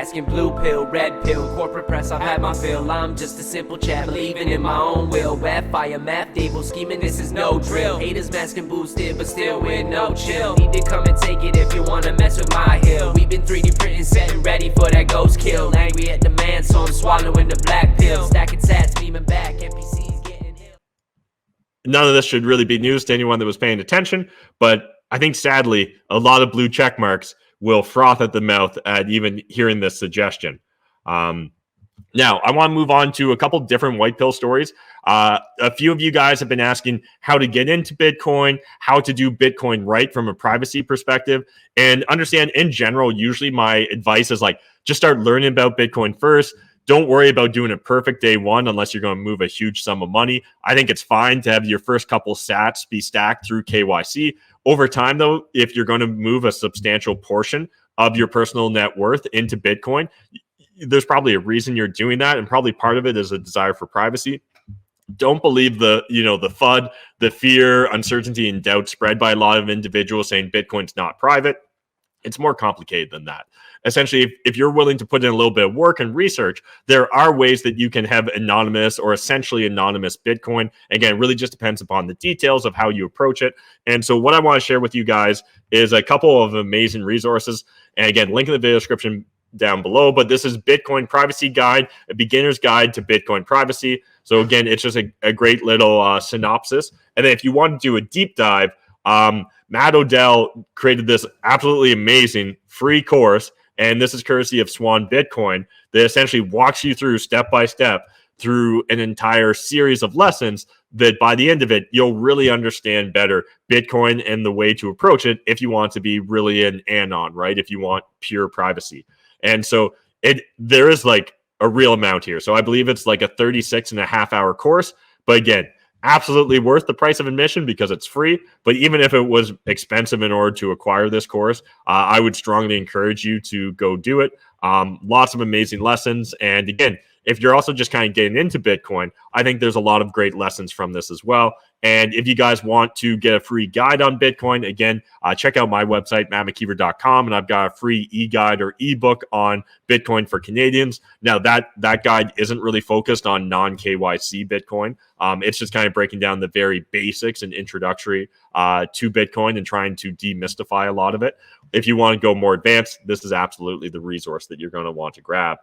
Asking blue pill, red pill, corporate press, I've had my fill. I'm just a simple chat, believing in my own will. Web fire, math devil, scheming, this is no drill. Haters masking boosted, but still with no chill. Need to come and take it if you wanna mess with my hill. We've been 3D printing, setting ready for that ghost kill. Angry at the man, so I'm swallowing the black pill. Stacking sats, beaming back, NPCs getting hit. None of this should really be news to anyone that was paying attention, but I think sadly, a lot of blue check marks will froth at the mouth at even hearing this suggestion. Now, I want to move on to a couple different white pill stories. A few of you guys have been asking how to get into Bitcoin, how to do Bitcoin right from a privacy perspective, and understand in general, usually my advice is like, just start learning about Bitcoin first. Don't worry about doing it perfect day one unless you're going to move a huge sum of money. I think it's fine to have your first couple sats be stacked through KYC. Over time, though, if you're going to move a substantial portion of your personal net worth into Bitcoin, there's probably a reason you're doing that, and probably part of it is a desire for privacy. Don't believe the FUD, the fear, uncertainty, and doubt spread by a lot of individuals saying Bitcoin's not private. It's more complicated than that. Essentially, if you're willing to put in a little bit of work and research, there are ways that you can have anonymous or essentially anonymous Bitcoin. Again, it really just depends upon the details of how you approach it. And so what I want to share with you guys is a couple of amazing resources. And again, link in the video description down below. But this is Bitcoin Privacy Guide, a beginner's guide to Bitcoin privacy. So again, it's just a great little synopsis. And then if you want to do a deep dive, Matt Odell created this absolutely amazing free course, and this is courtesy of Swan Bitcoin, that essentially walks you through step by step through an entire series of lessons that by the end of it, you'll really understand better Bitcoin and the way to approach it if you want to be really an anon, right? If you want pure privacy. And so there is like a real amount here. So I believe it's like a 36.5-hour course. But again, absolutely worth the price of admission because it's free. But even if it was expensive in order to acquire this course, I would strongly encourage you to go do it. Lots of amazing lessons. And again, if you're also just kind of getting into Bitcoin, I think there's a lot of great lessons from this as well. And if you guys want to get a free guide on Bitcoin, again, check out my website, mattmckeever.com, and I've got a free e-guide or ebook on Bitcoin for Canadians. Now, that guide isn't really focused on non-KYC Bitcoin. It's just kind of breaking down the very basics and introductory to Bitcoin and trying to demystify a lot of it. If you want to go more advanced, this is absolutely the resource that you're going to want to grab.